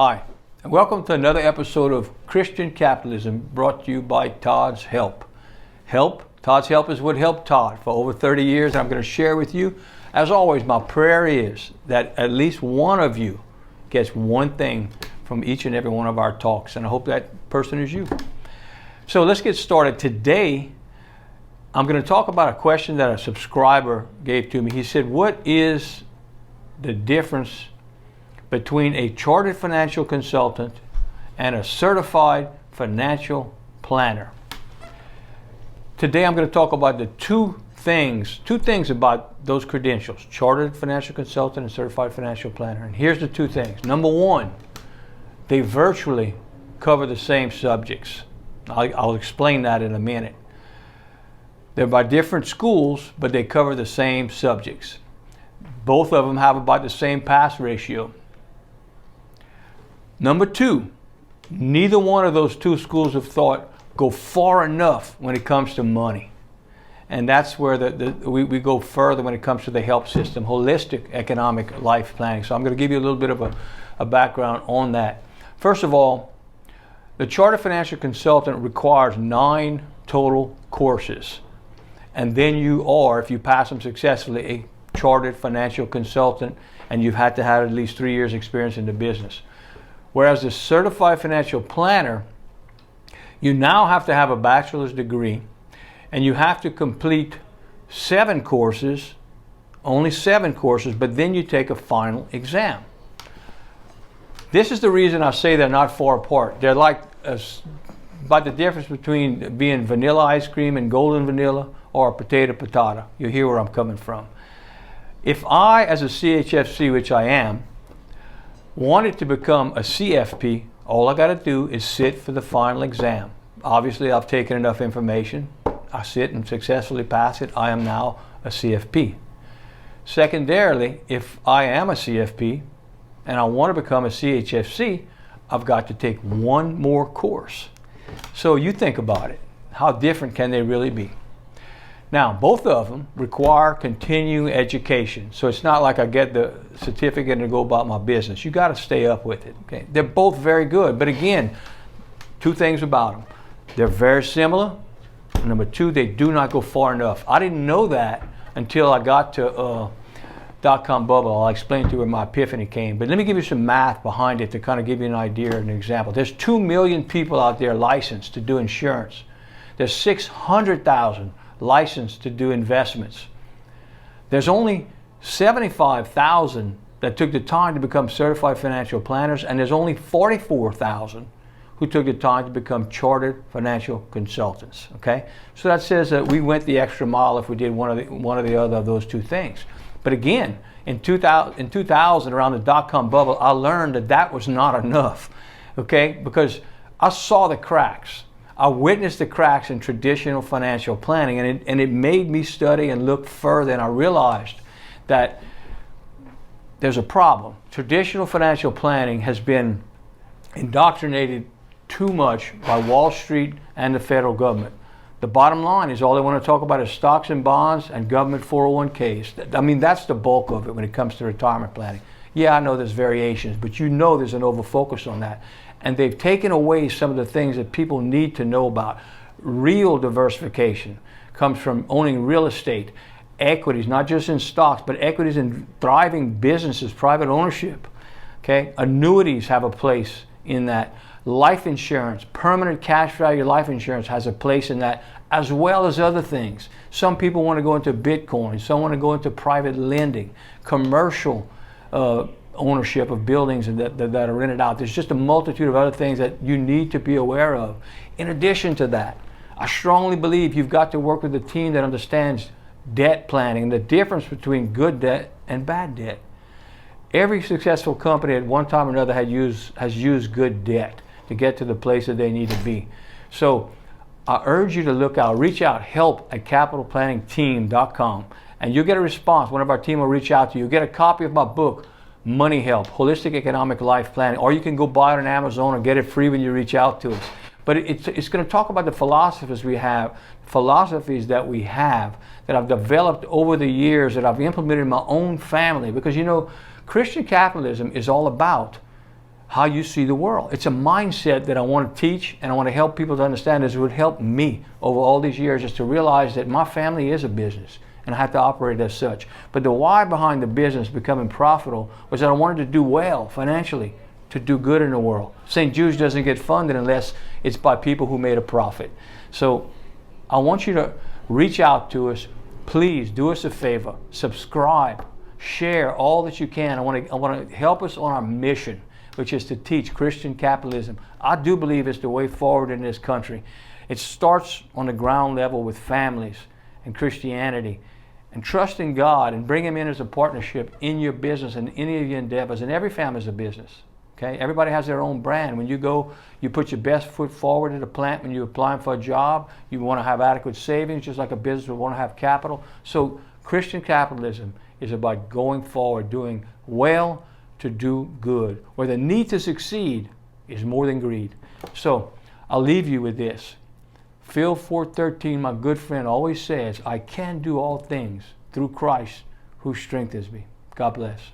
Hi, and welcome to another episode of Christian Capitalism brought to you by Todd's Help. Todd's Help is what helped Todd for over 30 years, and I'm going to share with you. As always, my prayer is that at least one of you gets one thing from each and every one of our talks, and I hope that person is you. So let's get started. Today, I'm going to talk about a question that a subscriber gave to me. He said, what is the difference between a chartered financial consultant and a certified financial planner? Today I'm going to talk about the two things about those credentials, chartered financial consultant and certified financial planner. And here's the two things. Number one, they virtually cover the same subjects. I'll explain that in a minute. They're by different schools, but they cover the same subjects. Both of them have about the same pass ratio. Number two, neither one of those two schools of thought go far enough when it comes to money. And that's where we go further when it comes to the HELP system, holistic economic life planning. So I'm going to give you a little bit of a background on that. First of all, the Chartered Financial Consultant requires 9 total courses. And then you are, if you pass them successfully, a Chartered Financial Consultant, and you've had to have at least 3 years experience in the business. Whereas the Certified Financial Planner, you now have to have a bachelor's degree, and you have to complete 7 courses, only 7 courses, but then you take a final exam. This is the reason I say they're not far apart. They're like about the difference between being vanilla ice cream and golden vanilla or potato patata. You hear where I'm coming from. If I, as a ChFC, which I am, wanted to become a CFP, all I got to do is sit for the final exam. Obviously, I've taken enough information. I sit and successfully pass it. I am now a CFP. Secondarily, if I am a CFP and I want to become a ChFC, I've got to take one more course. So you think about it. How different can they really be? Now, both of them require continuing education. So it's not like I get the certificate and go about my business. You got to stay up with it. Okay? They're both very good. But again, 2 things about them. They're very similar. Number 2, they do not go far enough. I didn't know that until I got to dot-com bubble. I'll explain to you where my epiphany came. But let me give you some math behind it to kind of give you an idea and an example. There's 2 million people out there licensed to do insurance. There's 600,000 licensed to do investments. There's only 75,000 that took the time to become certified financial planners, and there's only 44,000 who took the time to become chartered financial consultants. Okay, so that says that we went the extra mile if we did one or the other of those 2 things. But again, in 2000, around the dot-com bubble, I learned that was not enough. Okay, because I saw the cracks. I witnessed the cracks in traditional financial planning, and it made me study and look further, and I realized that there's a problem. Traditional financial planning has been indoctrinated too much by Wall Street and the federal government. The bottom line is all they want to talk about is stocks and bonds and government 401ks. I mean, that's the bulk of it when it comes to retirement planning. Yeah, I know there's variations, but you know there's an overfocus on that. And they've taken away some of the things that people need to know about. Real diversification comes from owning real estate, equities, not just in stocks, but equities in thriving businesses, private ownership. Okay, annuities have a place in that. Life insurance, permanent cash value life insurance has a place in that, as well as other things. Some people want to go into Bitcoin, some want to go into private lending, commercial ownership of buildings that are rented out. There's just a multitude of other things that you need to be aware of. In addition to that, I strongly believe you've got to work with a team that understands debt planning and the difference between good debt and bad debt. Every successful company at one time or another has used good debt to get to the place that they need to be. So I urge you to look out, reach out, help@capitalplanningteam.com, and you'll get a response. One of our team will reach out to you. You'll get a copy of my book, Money Help, Holistic Economic Life Planning, or you can go buy it on Amazon or get it free when you reach out to us. But it's going to talk about the philosophies that we have that I've developed over the years, that I've implemented in my own family. Because, you know, Christian capitalism is all about how you see the world. It's a mindset that I want to teach, and I want to help people to understand, as it would help me over all these years, is to realize that my family is a business and I have to operate as such. But the why behind the business becoming profitable was that I wanted to do well financially, to do good in the world. St. Jude's doesn't get funded unless it's by people who made a profit. So I want you to reach out to us. Please do us a favor, subscribe, share all that you can. I want to help us on our mission, which is to teach Christian capitalism. I do believe it's the way forward in this country. It starts on the ground level with families and Christianity, and trusting God and bring Him in as a partnership in your business and any of your endeavors. And every family is a business. Okay? Everybody has their own brand. When you go, you put your best foot forward at a plant. When you're applying for a job, you want to have adequate savings, just like a business would want to have capital. So Christian capitalism is about going forward, doing well to do good, where the need to succeed is more than greed. So I'll leave you with this. Phil 4:13, my good friend, always says, I can do all things through Christ who strengthens me. God bless.